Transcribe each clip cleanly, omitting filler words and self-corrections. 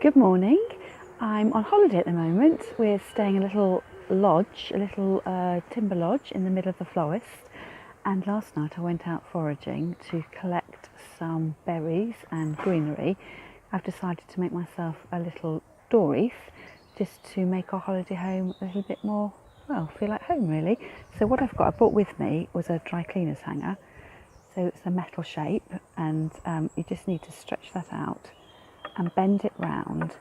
Good morning. I'm on holiday at the moment. We're staying in a little lodge, a little timber lodge in the middle of the Florist. And last night I went out foraging to collect some berries and greenery. I've decided to make myself a little door wreath just to make our holiday home a little bit more, well, feel like home really. So what I brought with me was a dry cleaners hanger. So it's a metal shape and you just need to stretch that out and bend it round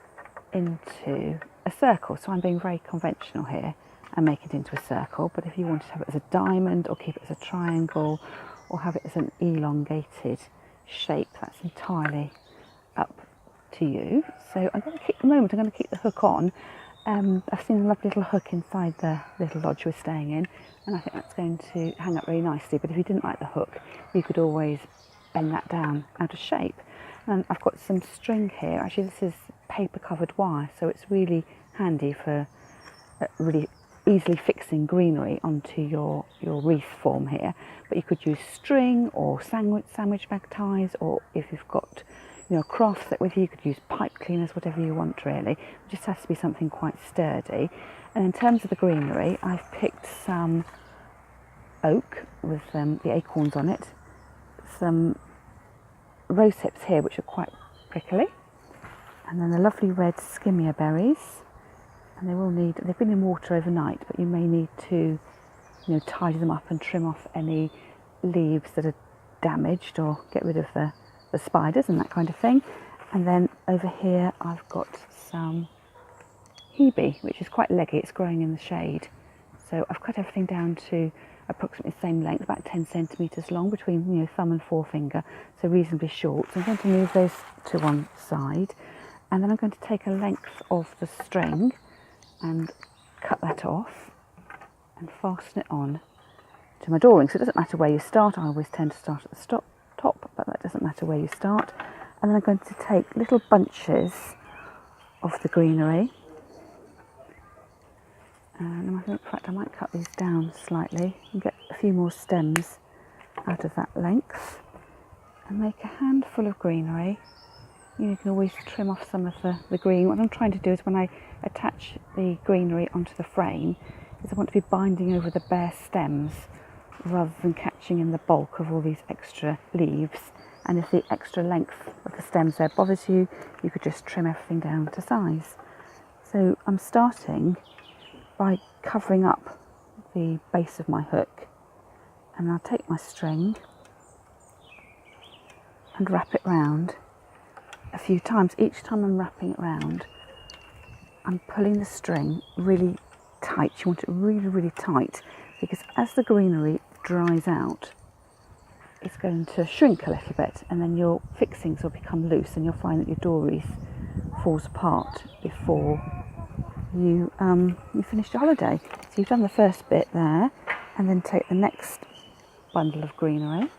into a circle. So I'm being very conventional here and make it into a circle, but if you wanted to have it as a diamond or keep it as a triangle or have it as an elongated shape, that's entirely up to you. So I'm going to keep the hook on. I've seen a lovely little hook inside the little lodge we're staying in, and I think that's going to hang up really nicely. But if you didn't like the hook, you could always bend that down out of shape. And I've got some string here. Actually, this is paper covered wire, so it's really handy for really easily fixing greenery onto your wreath form here. But you could use string or sandwich bag ties, or if you've got a craft set with you, you could use pipe cleaners, whatever you want really. It just has to be something quite sturdy. And in terms of the greenery, I've picked some oak with the acorns on it, some rose hips here which are quite prickly, and then the lovely red skimmia berries. And they've been in water overnight, but you may need to tidy them up and trim off any leaves that are damaged or get rid of the spiders and that kind of thing. And then over here I've got some hebe, which is quite leggy, it's growing in the shade. So I've cut everything down to approximately the same length, about 10 centimetres long between thumb and forefinger, so reasonably short. So I'm going to move those to one side, and then I'm going to take a length of the string and cut that off and fasten it on to my door ring. So it doesn't matter where you start. I always tend to start at the top, but that doesn't matter where you start. And then I'm going to take little bunches of the greenery. And in fact, I might cut these down slightly and get a few more stems out of that length and make a handful of greenery. You can always trim off some of the green. What I'm trying to do is when I attach the greenery onto the frame is I want to be binding over the bare stems rather than catching in the bulk of all these extra leaves. And if the extra length of the stems there bothers you, you could just trim everything down to size. So I'm starting by covering up the base of my hook, and I'll take my string and wrap it round a few times. Each time I'm wrapping it round, I'm pulling the string really tight. You want it really, really tight, because as the greenery dries out, it's going to shrink a little bit, and then your fixings will become loose, and you'll find that your door wreath falls apart before you finished your holiday. So you've done the first bit there, and then take the next bundle of greenery,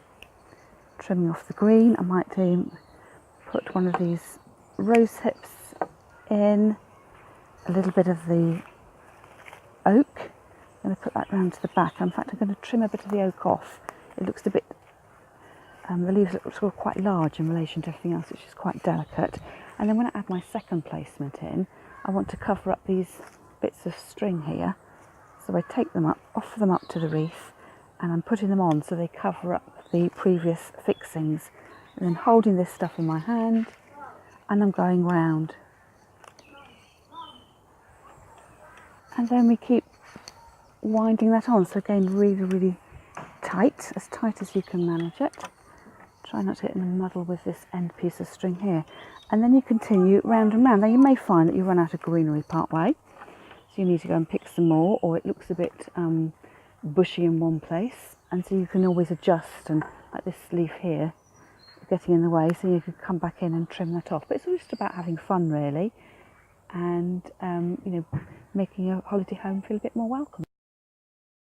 trimming off the green. I might put one of these rose hips in, a little bit of the oak. I'm going to put that round to the back. In fact, I'm going to trim a bit of the oak off. It looks a bit, the leaves look sort of quite large in relation to everything else, which is quite delicate. And then when I add my second placement in, I want to cover up these bits of string here. So I take them up, offer them up to the wreath, and I'm putting them on so they cover up the previous fixings. And then holding this stuff in my hand, and I'm going round. And then we keep winding that on. So again, really, really tight, as tight as you can manage it. Try not to get in the muddle with this end piece of string here. And then you continue round and round. Now you may find that you run out of greenery part way, so you need to go and pick some more, or it looks a bit bushy in one place, and so you can always adjust, and like this leaf here getting in the way, so you can come back in and trim that off. But it's all just about having fun really, and making your holiday home feel a bit more welcome.